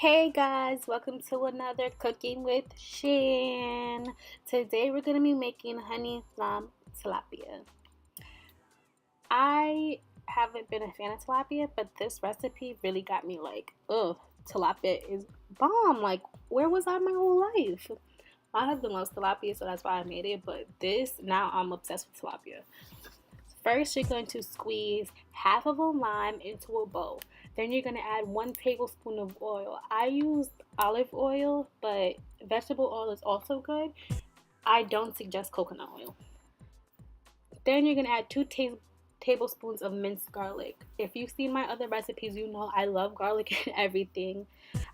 Hey guys, welcome to another Cooking with Shan. Today we're going to be making honey lamb tilapia. I haven't been a fan of tilapia, but this recipe really got me like, ugh, tilapia is bomb. Like, where was I my whole life? My husband loves tilapia, so that's why I made it, but now I'm obsessed with tilapia. First, you're going to squeeze half of a lime into a bowl. Then you're going to add 1 tablespoon of oil. I used olive oil, but vegetable oil is also good. I don't suggest coconut oil. Then you're going to add 2 tablespoons of minced garlic. If you've seen my other recipes, you know I love garlic and everything.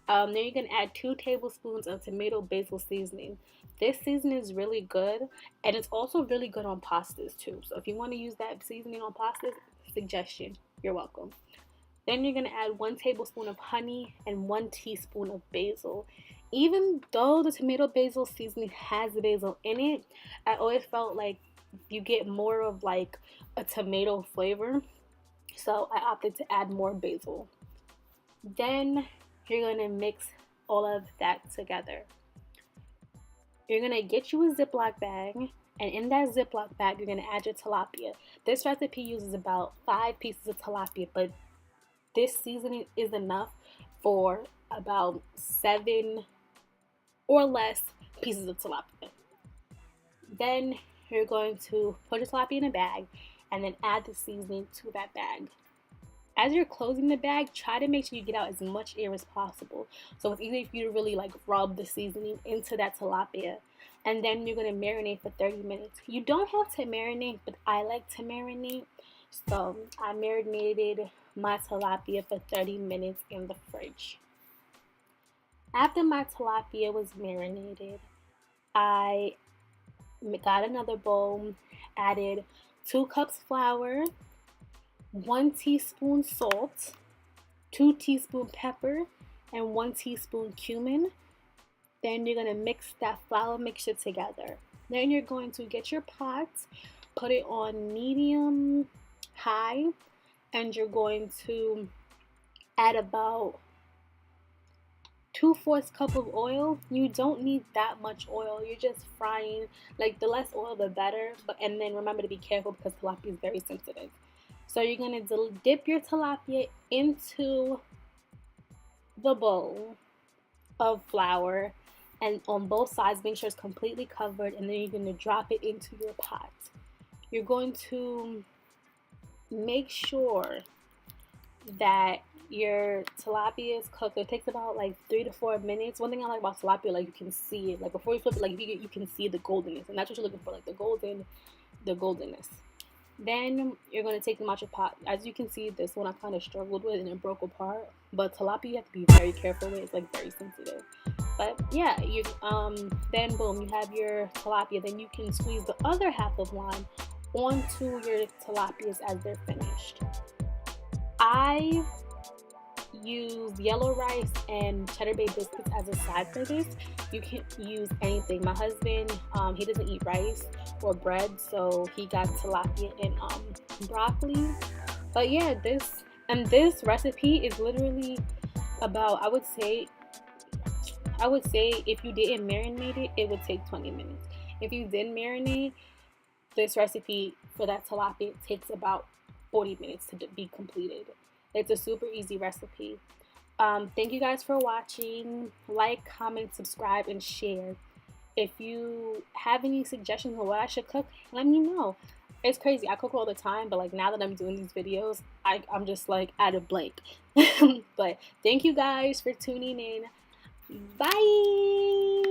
Then you can add 2 tablespoons of tomato basil seasoning. This seasoning is really good, and it's also really good on pastas too. So if you want to use that seasoning on pastas, suggestion, you're welcome. Then you're going to add 1 tablespoon of honey and 1 teaspoon of basil. Even though the tomato basil seasoning has basil in it, I always felt like you get more of like a tomato flavor. So I opted to add more basil. Then you're going to mix all of that together. You're going to get you a Ziploc bag, and in that Ziploc bag, you're going to add your tilapia. This recipe uses about 5 pieces of tilapia, but this seasoning is enough for about 7 or less pieces of tilapia. Then you're going to put your tilapia in a bag and then add the seasoning to that bag. As you're closing the bag, try to make sure you get out as much air as possible. So it's easy for you to really like rub the seasoning into that tilapia. And then you're going to marinate for 30 minutes. You don't have to marinate, but I like to marinate. So I marinated my tilapia for 30 minutes in the fridge. After my tilapia was marinated, I got another bowl, added 2 cups flour, 1 teaspoon salt, 2 teaspoon pepper, and 1 teaspoon cumin. Then you're going to mix that flour mixture together. Then you're going to get your pot, put it on medium high, and you're going to add about 2/4 cup of oil. You don't need that much oil. You're just frying. Like, the less oil the better. And then remember to be careful because tilapia is very sensitive. So you're going to dip your tilapia into the bowl of flour, and on both sides make sure it's completely covered, and then you're going to drop it into your pot. You're going to make sure that your tilapia is cooked. It takes about like 3 to 4 minutes. One thing I like about tilapia, like, you can see it. Like, before you flip it, like, you can see the goldenness, and that's what you're looking for, like the goldenness. Then you're going to take them out your pot. As you can see, this one I kind of struggled with and it broke apart. But tilapia, you have to be very careful with. It's like very sensitive. But yeah, then boom, you have your tilapia. Then you can squeeze the other half of lime onto your tilapias as they're finished. I use yellow rice and cheddar bay biscuits as a side for this. You can use anything. My husband, he doesn't eat rice or bread, so he got tilapia and broccoli. But yeah, this recipe is literally about, I would say if you didn't marinate it, it would take 20 minutes. If you did marinate, this recipe for that tilapia takes about 40 minutes to be completed. It's a super easy recipe. Thank you guys for watching. Like, comment, subscribe, and share. If you have any suggestions on what I should cook, let me know. It's crazy. I cook all the time, but like now that I'm doing these videos, I'm just like at a blank. But thank you guys for tuning in. Bye!